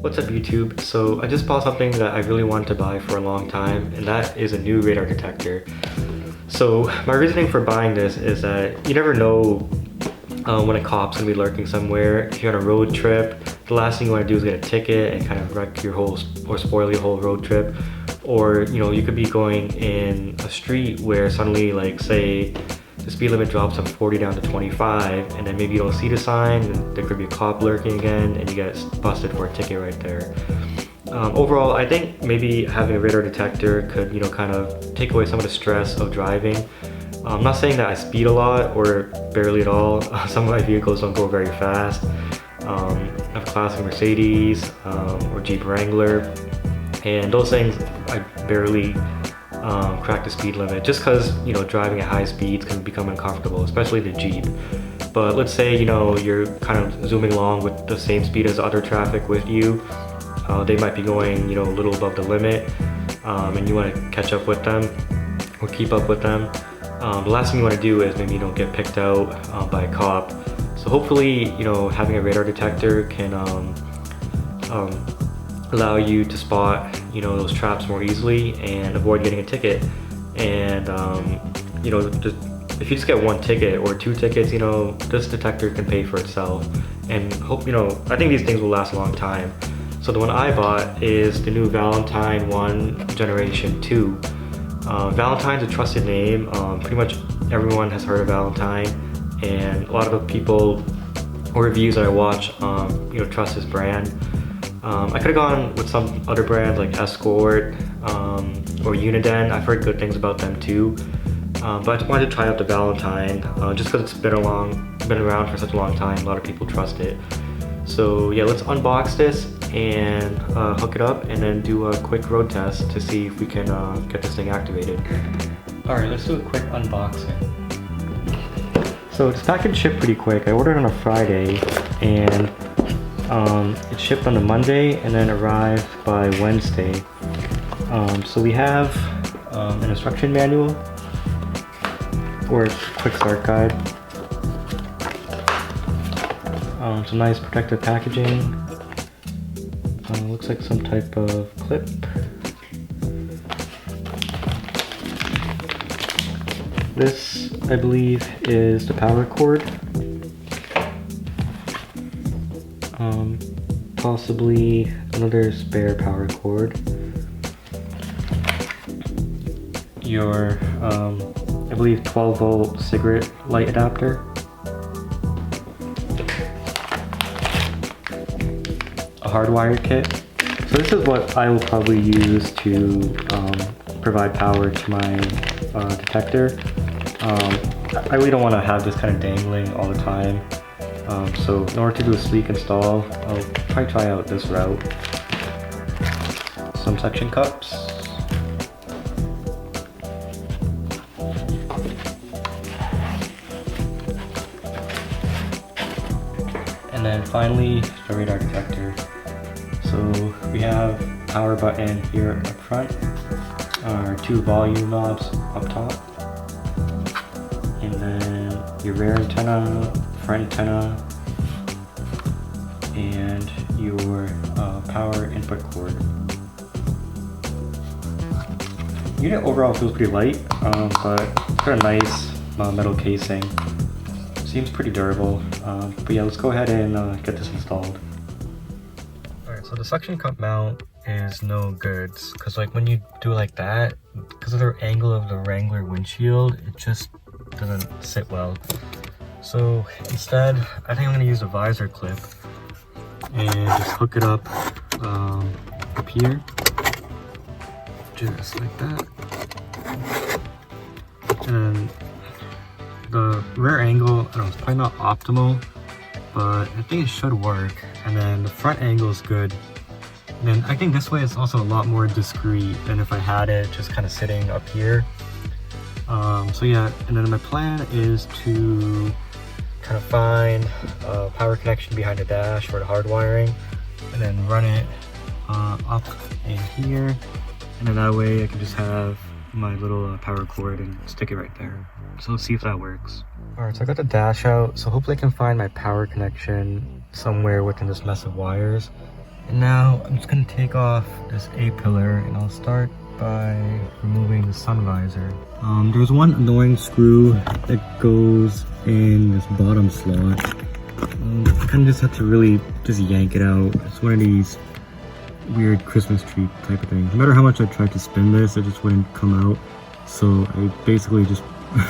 What's up YouTube? So I just bought something that I really wanted to buy for a long time, and that is a new radar detector. So my reasoning for buying this is that you never know when a cop's gonna be lurking somewhere. If you're on a road trip, the last thing you want to do is get a ticket and kind of wreck your whole or spoil your whole road trip. Or you could be going in a street where suddenly, like, say the speed limit drops from 40 down to 25, and then maybe you don't see the sign, and there could be a cop lurking again, and you get busted for a ticket right there. Overall, I think maybe having a radar detector could, kind of take away some of the stress of driving. I'm not saying that I speed a lot or barely at all. Some of my vehicles don't go very fast. I have a classic Mercedes or Jeep Wrangler, and those things I barely crack the speed limit, just because driving at high speeds can become uncomfortable, especially the Jeep. But let's say you're kind of zooming along with the same speed as other traffic with you. They might be going a little above the limit, and you want to catch up with them or keep up with them. The last thing you want to do is maybe get picked out by a cop. So hopefully having a radar detector can allow you to spot those traps more easily and avoid getting a ticket. And if you just get one ticket or two tickets, this detector can pay for itself. And I think these things will last a long time. So the one I bought is the new Valentine 1 Generation 2. Valentine's a trusted name. Pretty much everyone has heard of Valentine, and a lot of the people or reviews that I watch trust this brand. I could have gone with some other brands like Escort or Uniden. I've heard good things about them too, but I just wanted to try out the Valentine just because it's been around for such a long time. A lot of people trust it. So yeah, let's unbox this and hook it up, and then do a quick road test to see if we can get this thing activated. Alright, let's do a quick unboxing. So this package shipped pretty quick. I ordered on a Friday, and it shipped on a Monday and then arrived by Wednesday. So we have an instruction manual or a quick start guide. Some nice protective packaging. Looks like some type of clip. This, I believe, is the power cord. Possibly another spare power cord. Your, I believe, 12-volt cigarette light adapter. A hardwired kit. So this is what I will probably use to provide power to my detector. I really don't want to have this kind of dangling all the time. So in order to do a sleek install, I'll try out this route. Some suction cups. And then finally, the radar detector. So we have a power button here up front, our two volume knobs up top, and then your rear antenna, front antenna, and your power input cord. The unit overall feels pretty light, but it's got a nice metal casing. Seems pretty durable, but yeah, let's go ahead and get this installed. Alright, so the suction cup mount is no good, because like when you do like that, because of the angle of the Wrangler windshield, it just doesn't sit well. So instead, I think I'm going to use a visor clip and just hook it up here, just like that. And the rear angle, I don't know, it's probably not optimal, but I think it should work. And then the front angle is good. And then I think this way it's also a lot more discreet than if I had it just kind of sitting up here. So yeah, and then my plan is to kind of find a power connection behind the dash for the hard wiring, and then run it up in here, and then that way I can just have my little power cord and stick it right there. So let's see if that works. Alright, so I got the dash out, so hopefully I can find my power connection somewhere within this mess of wires. And now I'm just gonna take off this A-pillar and I'll start by removing the sun visor. There's one annoying screw that goes in this bottom slot. I kind of just have to really just yank it out. It's one of these weird Christmas tree type of things. No matter how much I tried to spin this, it just wouldn't come out. So I basically just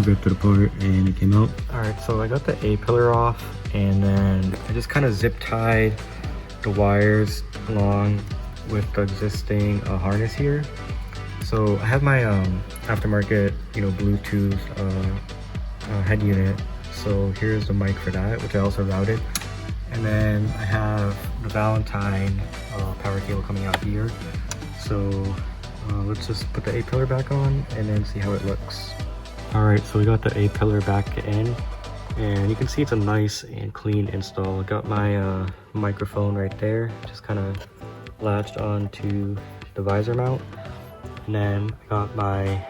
ripped it apart and it came out. Alright, so I got the A-pillar off and then I just kind of zip tied the wires along with the existing harness here. So I have my aftermarket, Bluetooth head unit. So here's the mic for that, which I also routed. And then I have the Valentine power cable coming out here. So let's just put the A-pillar back on and then see how it looks. Alright, so we got the A-pillar back in. And you can see it's a nice and clean install. I got my microphone right there, just kind of latched onto the visor mount. And then I got my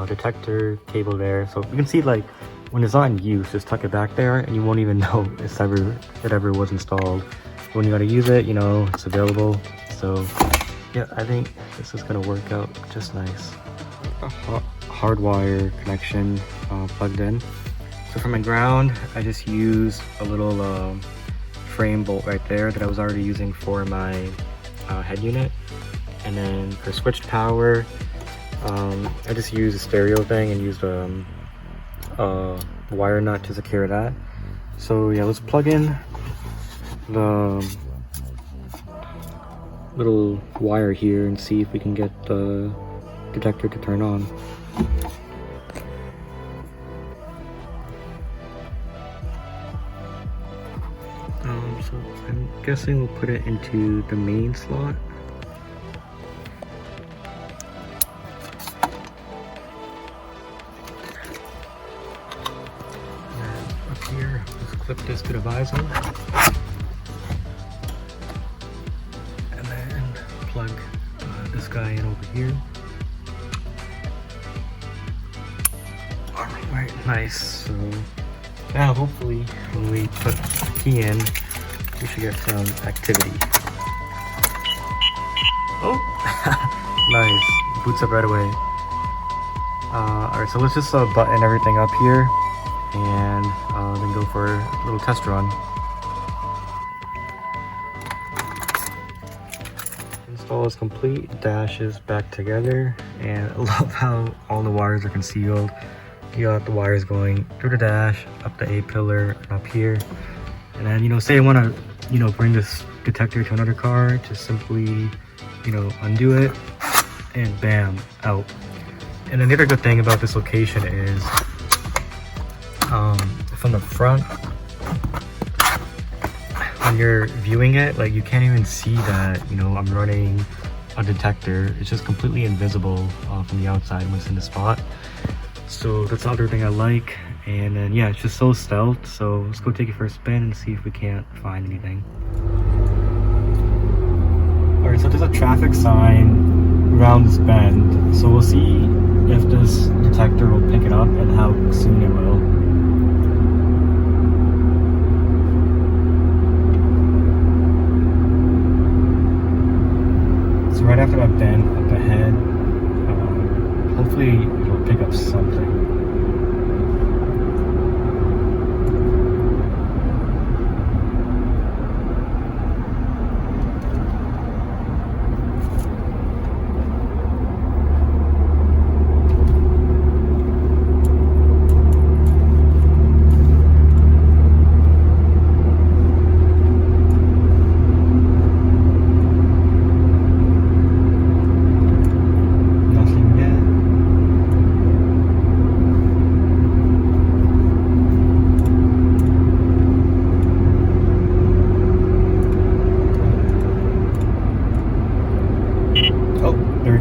detector cable there. So you can see, like, when it's not in use, just tuck it back there and you won't even know it ever was installed. When you gotta use it, it's available. So yeah, I think this is gonna work out just nice. A hardwire connection plugged in. So for my ground, I just use a little frame bolt right there that I was already using for my head unit. And then for switched power, I just use a stereo thing and use a wire nut to secure that. So yeah, let's plug in the little wire here and see if we can get the detector to turn on. So I'm guessing we'll put it into the main slot. And up here, let's clip this to the visor. And then plug this guy in over here. Alright, nice. So now hopefully when we put the key in, we should get some activity. Oh! Nice. Boots up right away. Alright, so let's just button everything up here and then go for a little test run. Install is complete. Dash is back together, and I love how all the wires are concealed. You got the wires going through the dash, up the A-pillar, and up here. And then, say I want to, bring this detector to another car, just simply, undo it, and bam, out. And then the other good thing about this location is, from the front, when you're viewing it, like, you can't even see that, I'm running a detector. It's just completely invisible from the outside when it's in the spot. So that's the other thing I like. And then yeah, it's just so stealth. So let's go take it for a spin and see if we can't find anything. Alright, so there's a traffic sign around this bend. So we'll see if this detector will pick it up and how soon it will. So right after that bend up ahead, hopefully it'll pick up something.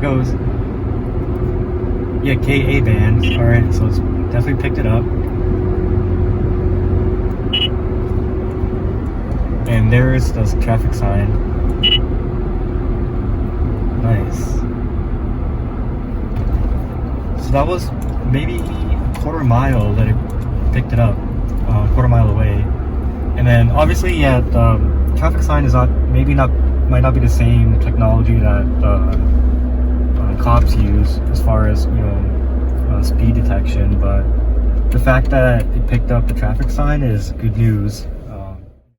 Goes. Yeah, KA band. Alright, so it's definitely picked it up. And there's the traffic sign. Nice. So that was maybe a quarter mile that it picked it up. A quarter mile away. And then obviously, yeah, the traffic sign is not might not be the same technology that cops use as far as speed detection, but the fact that it picked up the traffic sign is good news.